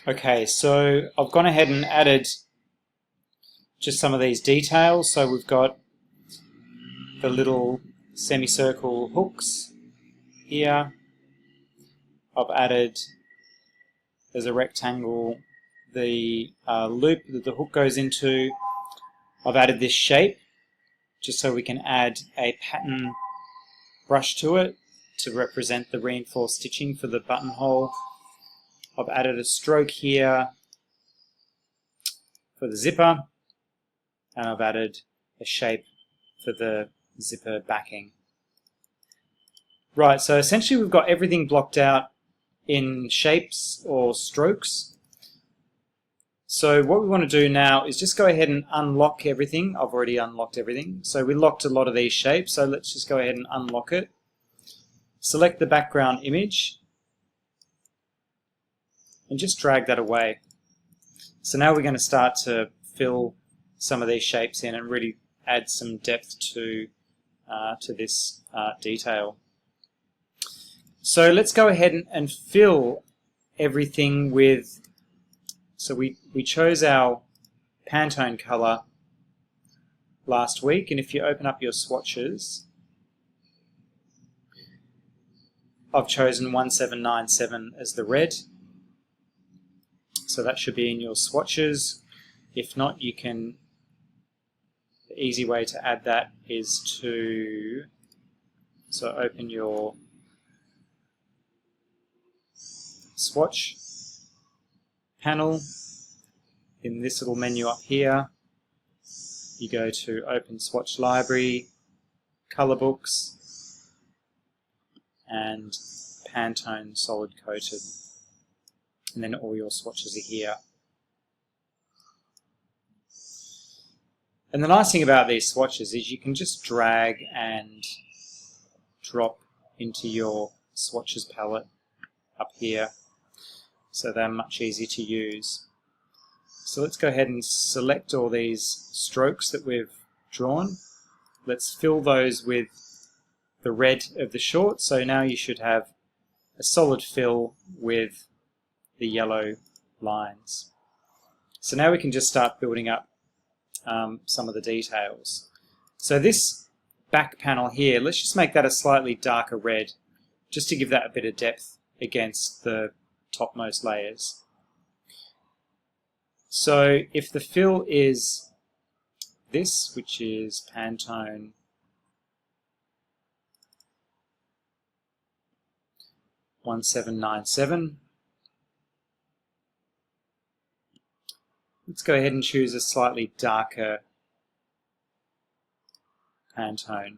Okay, so I've gone ahead and added just some of these details. So we've got the little semicircle hooks here. I've added, as a rectangle, the loop that the hook goes into. I've added this shape just so we can add a pattern brush to it to represent the reinforced stitching for the buttonhole. I've added a stroke here for the zipper, and I've added a shape for the zipper backing. Right, so essentially we've got everything blocked out in shapes or strokes. So what we want to do now is just go ahead and unlock everything. I've already unlocked everything. So we locked a lot of these shapes, so let's just go ahead and unlock it. Select the background image and just drag that away. So now we're going to start to fill some of these shapes in and really add some depth to this detail. So let's go ahead and fill everything with, so we chose our Pantone colour last week, and if you open up your swatches, I've chosen 1797 as the red. So that should be in your swatches. If not, you can, the easy way to add that is to, so open your swatch panel. In this little menu up here, you go to Open Swatch Library, Colour Books, and Pantone Solid Coated. And then all your swatches are here. And the nice thing about these swatches is you can just drag and drop into your swatches palette up here, so they're much easier to use. So let's go ahead and select all these strokes that we've drawn. Let's fill those with the red of the short, so now you should have a solid fill with the yellow lines. So now we can just start building up some of the details. So this back panel here, let's just make that a slightly darker red, just to give that a bit of depth against the topmost layers. So if the fill is this, which is Pantone 1797, let's go ahead and choose a slightly darker Pantone.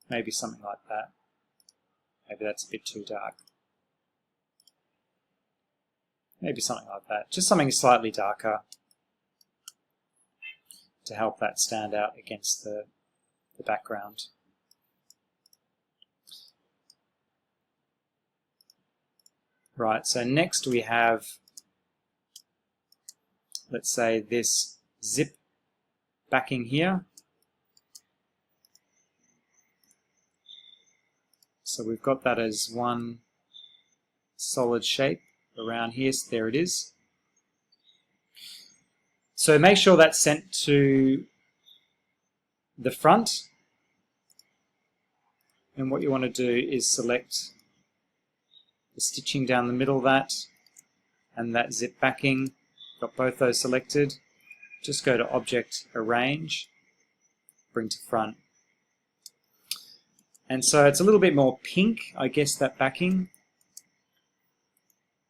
Maybe something like that. Maybe that's a bit too dark. Maybe something like that. Just something slightly darker to help that stand out against the background. Right, so next we have, let's say, this zip backing here. So we've got that as one solid shape around here, so there it is. So make sure that's sent to the front, and what you want to do is select the stitching down the middle of that and that zip backing. Got both those selected. Just go to Object, Arrange, bring to front. And so it's a little bit more pink, I guess, that backing.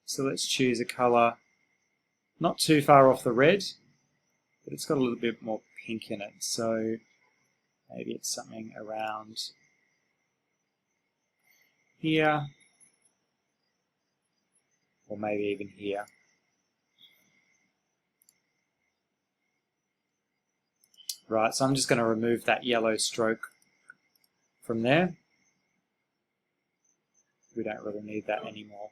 So let's choose a colour not too far off the red, but it's got a little bit more pink in it. So maybe it's something around here, or maybe even here. Right, so I'm just going to remove that yellow stroke from there. We don't really need that anymore.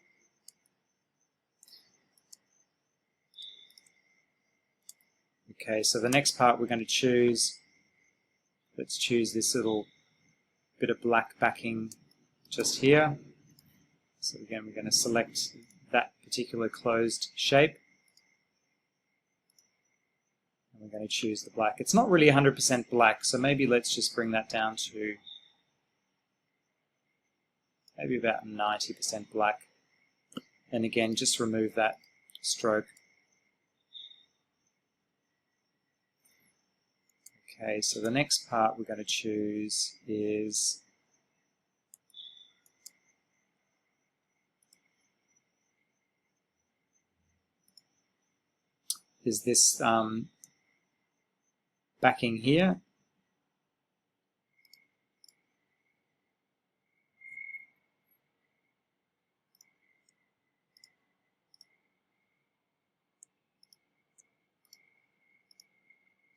Okay, so the next part we're going to choose, let's choose this little bit of black backing just here. So again, we're going to select that particular closed shape. And we're going to choose the black. It's not really 100% black, so maybe let's just bring that down to maybe about 90% black. And again, just remove that stroke. Okay, so the next part we're going to choose is this backing here.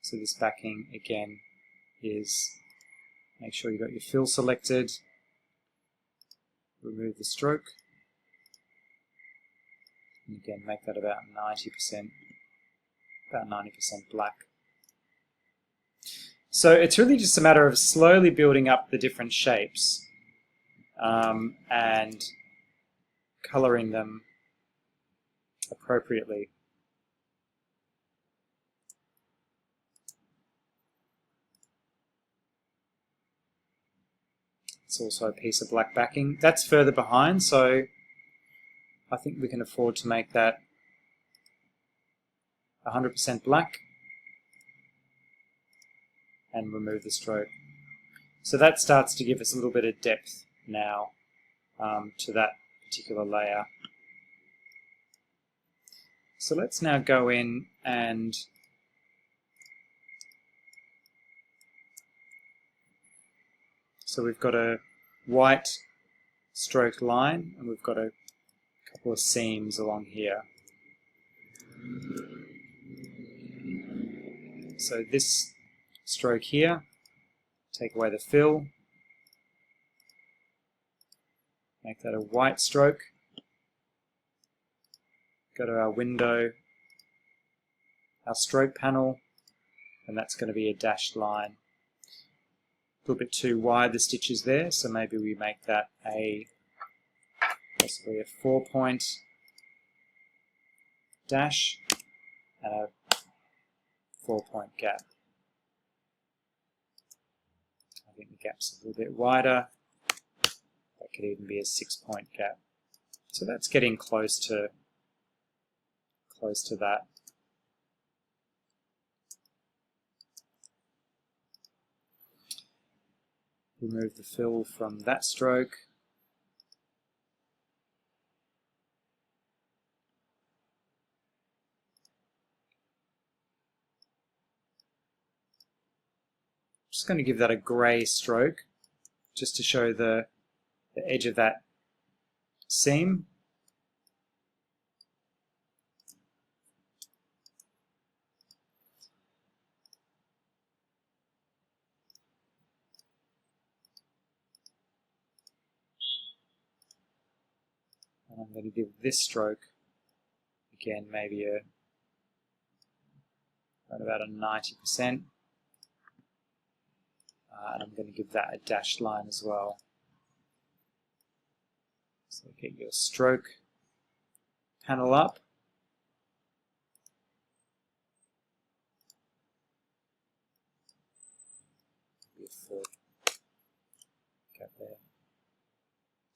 So this backing again is, make sure you've got your fill selected, remove the stroke, and again make that about 90% black. So it's really just a matter of slowly building up the different shapes and colouring them appropriately. It's also a piece of black backing. That's further behind, so I think we can afford to make that 100% black and remove the stroke. So that starts to give us a little bit of depth now to that particular layer. So let's now go in and so we've got a white stroke line and we've got a couple of seams along here. So this stroke here, take away the fill, make that a white stroke, go to our window, our stroke panel, and that's going to be a dashed line. A little bit too wide the stitches there, so maybe we make that possibly a 4-point dash and a 4-point gap. I think the gap's a little bit wider. That could even be a 6-point gap. So that's getting close to that. Remove the fill from that stroke. Just going to give that a grey stroke just to show the edge of that seam. And I'm going to give this stroke again maybe around about a 90%. And I'm going to give that a dashed line as well. So get your stroke panel up.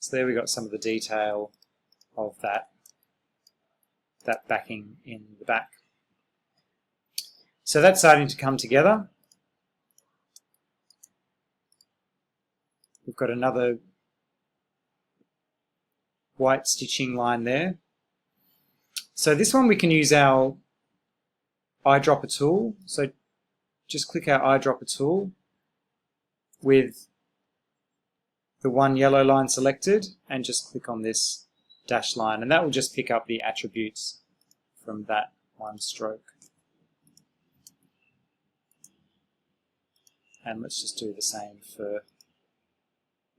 So there we got some of the detail of that backing in the back. So that's starting to come together. We've got another white stitching line there. So this one we can use our eyedropper tool. So just click our eyedropper tool with the one yellow line selected and just click on this dashed line, and that will just pick up the attributes from that one stroke. And let's just do the same for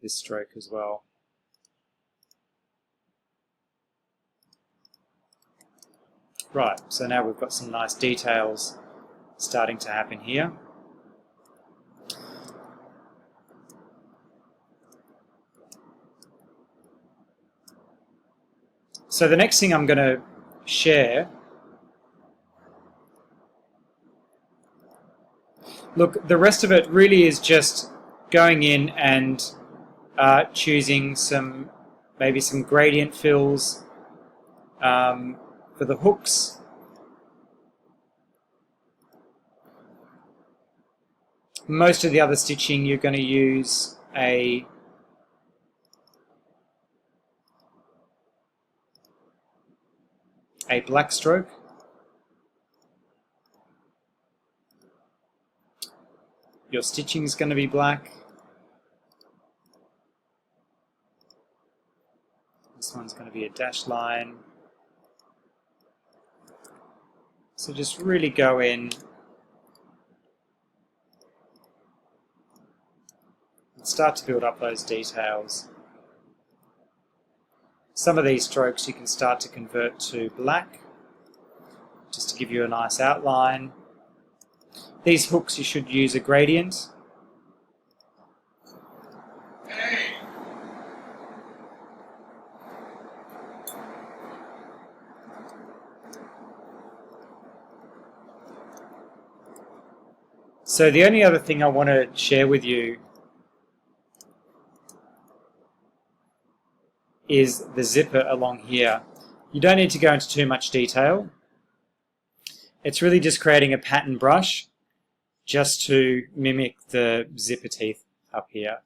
this stroke as well. Right, so now we've got some nice details starting to happen here. So the next thing I'm going to share, look, the rest of it really is just going in and choosing maybe some gradient fills for the hooks. Most of the other stitching you're going to use a black stroke. Your stitching is going to be black. This one's going to be a dashed line. So just really go in and start to build up those details. Some of these strokes you can start to convert to black, just to give you a nice outline. These hooks you should use a gradient. So the only other thing I want to share with you is the zipper along here. You don't need to go into too much detail. It's really just creating a pattern brush just to mimic the zipper teeth up here.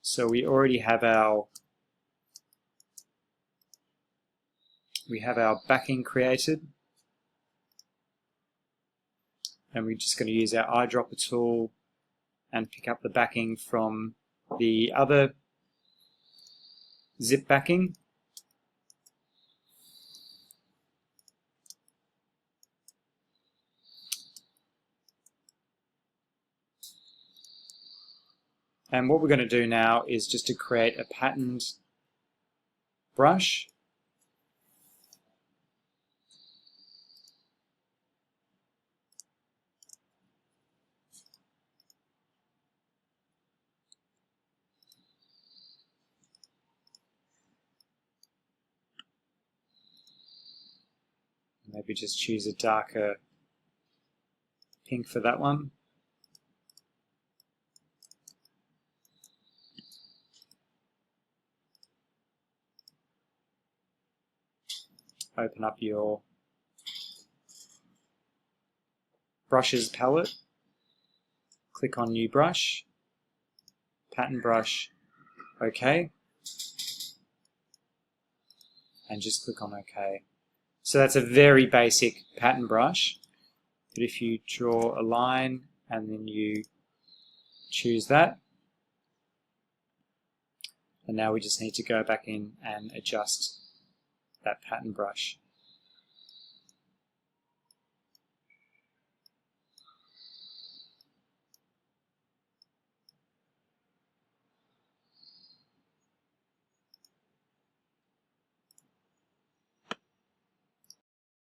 So we already have our backing created, and we're just going to use our eyedropper tool and pick up the backing from the other zip backing. And what we're going to do now is just to create a patterned brush. Maybe just choose a darker pink for that one. Open up your brushes palette, click on new brush, pattern brush, OK, and just click on OK. So that's a very basic pattern brush, but if you draw a line and then you choose that, and now we just need to go back in and adjust that pattern brush.